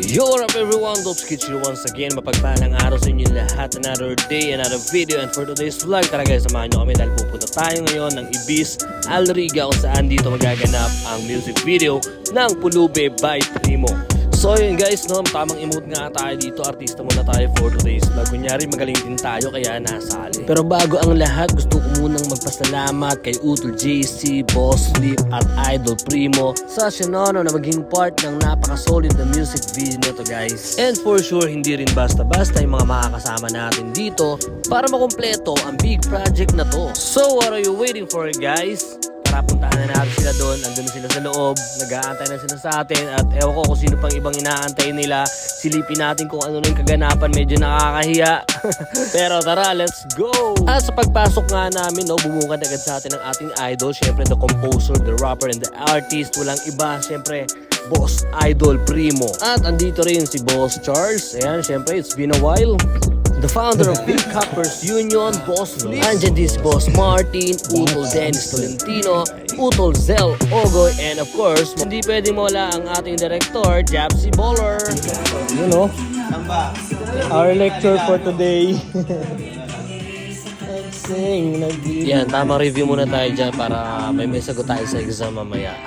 Yo, what up everyone, Dobs Kitchen once again. Mapagpalang araw sa inyo lahat. Another day, another video. And for today's vlog, tara guys, samahan nyo kami dahil pupunta tayo ngayon ng Ibis Alriga kung saan dito magaganap ang music video ng Pulube by Primo. So yun guys, no, tamang emote nga tayo dito. Artista muna tayo for today's vlog. Kunyari magaling din tayo kaya nasali. Pero bago ang lahat, gusto ko munang magpasalamat kay Utol JC, Boss Flip at Idol Primo sa sinono na maging part ng napaka-solid na music video na to guys. And for sure, hindi rin basta-basta yung mga makakasama natin dito para makumpleto ang big project na to. So what are you waiting for guys? Tara, puntahan na natin sila doon. Andun sila sa loob, nag-aantay na sila sa atin. At ewan ko kung sino pang ibang inaantay nila. Silipin natin kung ano na yung kaganapan. Medyo nakakahiya. Pero tara, let's go! At sa pagpasok nga namin, no, bumungad agad sa atin ang ating idol. Syempre, the composer, the rapper, and the artist. Walang iba, syempre, Boss Idol Primo. At andito rin si Boss Charles. Ayan, syempre, it's been a while. The founder of Big Coppers Union, Boss Flip. Andyan din si Boss Martin, Utol Dennis Tolentino, Utol Zel Ogoy, and of course, hindi pwede mawala ang ating director, Japsy Baller. You know, our lecture for today. Yan, tamang review muna tayo dyan para may sagot tayo sa exam mamaya.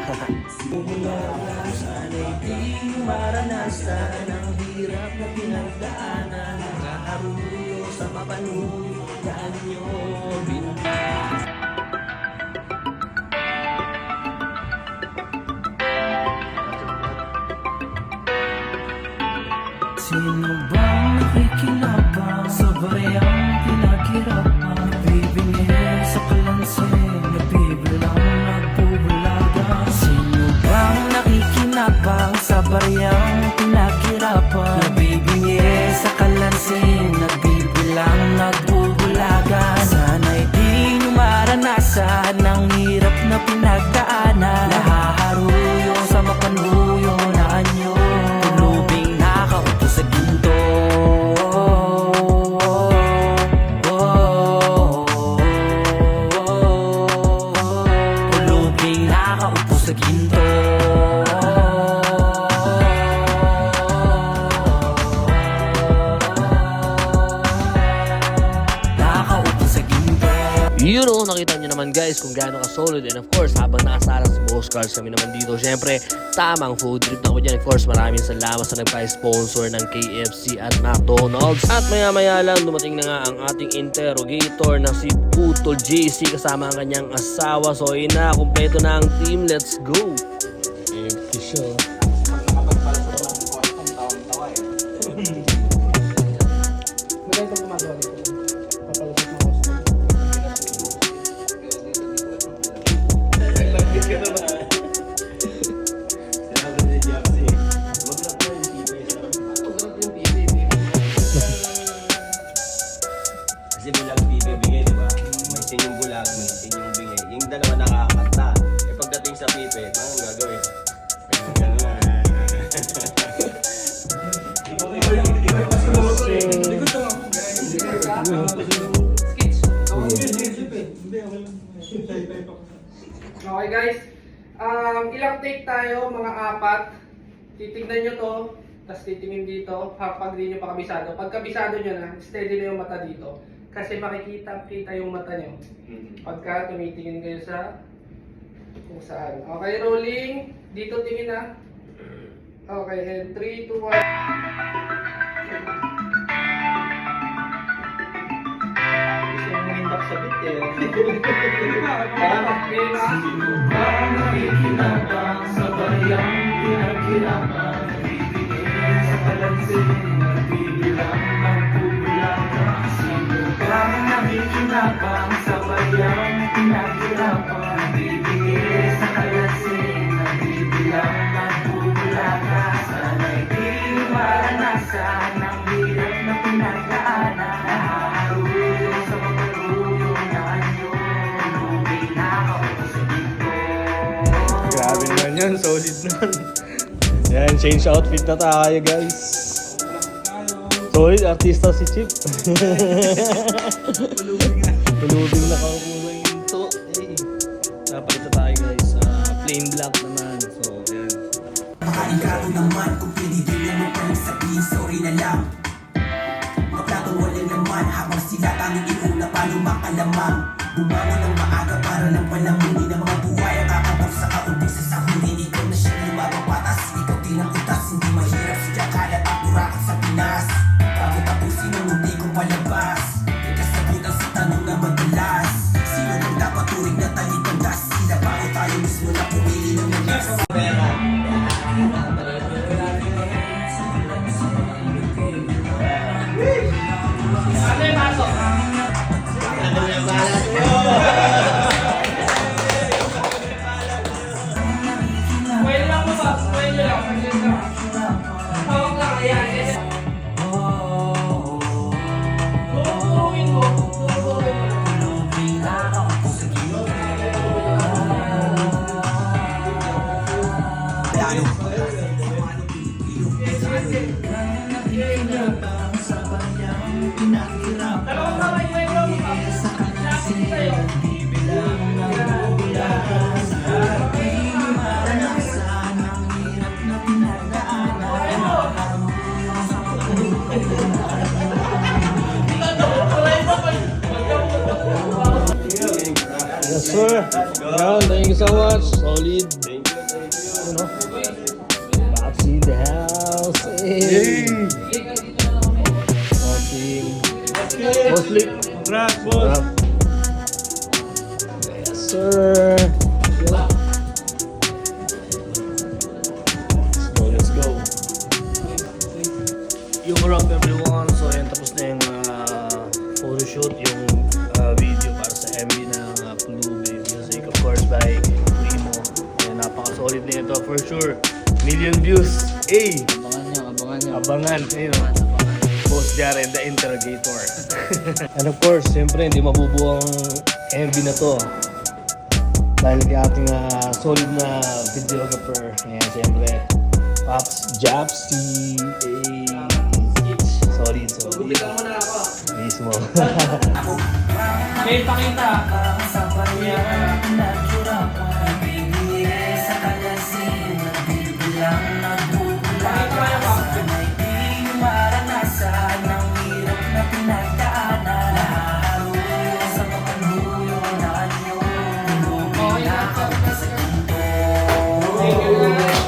Maranasan ang hirap na pinagdaanan, nakaharuyo sa mapanuyaan nyo Sino bang nakikinabang sa barayang pinaghirapan? Bibingin sa kalansin, nagbibilang nagbubulaga. Sino bang nakikinabang sa barayang pinaghirapan? Nabibingin sa kalansin, nagbibilang nagbubulaga. Sana'y di nyo maranasan ang hirap na pinagdaanan, nahaharuyo sa mapanluyo na anyo. Pulubing nakaupo sa ginto, pulubing nakaupo sa ginto. You know, nakita nyo naman guys kung gaano ka-solid. And of course, habang nakasalang sa Boss Cars kami naman dito, syempre, tamang food trip na ako dyan. Of course, maraming salamat sa nagpa-sponsor ng KFC at McDonald's. At maya-maya lang, dumating na nga ang ating interrogator na si Utol JC kasama ang kanyang asawa. So, yun na, kumpleto na ang team. Let's go! Empty siya. Kasi bulag bibigay, di ba? May sin yung bulag, may sin yung bingay. Yung dalawa nakakanta. Eh pagdating sa pipe, parang gagawin. Okay guys, ilang take tayo, mga 4. Titignan nyo to, tapos titingin dito, pag di nyo pa kabisado. Pag kabisado nyo na, steady na yung mata dito. Kasi makikita yung mata nyo pagka tumitingin kayo sa kung saan. Okay, rolling. Dito tingin na. Okay, and 3, 2, 1. Sa bit eh. Bang nakikinabang sa barayang pinaghirapan? Nabibigay sa kalansin, nagbibilang nagbubulaga. Sino bang nakikinabang sa barayang pinaghirapan? Nabibigay sa kalansin, nagbibilang nagbubulaga. Sana'y di maranasan ang hirap na pinagdaanan, nahaharuyo sa mapaluyo na anyo. Pulubing nakaupo sa ginto. Grabe naman yun, solid naman. Yan, change outfit na tayo guys. Solid, artista si Chip. Tulubing na kaupo sa ginto. Napalit na tayo guys. Plain black naman. So, yan. Ikaw naman kung pinibili mo pa huli na lang. Maglatong walang naman habang sila tanging iuna paano makalamang. Bumangon ng maaga para lang palamunin ang mga buhay ang kakabog sa kaumpisa sa huli. Ikaw na siyang lumabang patas, ikaw din ang utas. Hindi mahirap siya kalat at burakan sa Pinas. Bago tapusin ang hindi kong palabas, ikasagutan sa tanong na madalas. Sino nang dapat turing na talitandas? Sila ba o tayo mismo na pumili ng nagas? Ano yung baso? Pwede lang po ba? Pwede lang. Pwede lang. Hawak lang. Ayan. Lulutuin mo. Lulutuin mo. Dalawang kamay mo yung lapit sa'yo. Yes, sir. Yan, thank you so much. Solid. You know, Babs in the house. Hey. Mostly. Congrats, boss. Yes, sir. Let's go. Yung wrap everyone. So, yan, tapos na yung photoshoot, yung video para sa MV ng Plube Music, of course, by Primo. Yan, napaka-solid na ito, for sure. Million views. Hey! Abangan. Ayun. Boss Jaren, the interrogator. And of course, siyempre, hindi mabubuo ang MV na to dahil kay ating solid na videographer. Ayan, siyempre, Pops Japsy. Solid. Bulikan mo na ako. Mismo. May pakita. Pakita kayo ba? Thank you guys.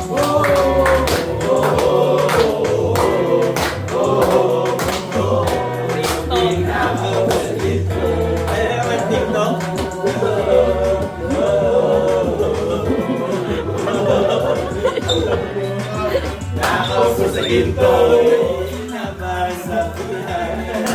Nakaupo sa ginto, nabasa ko yan.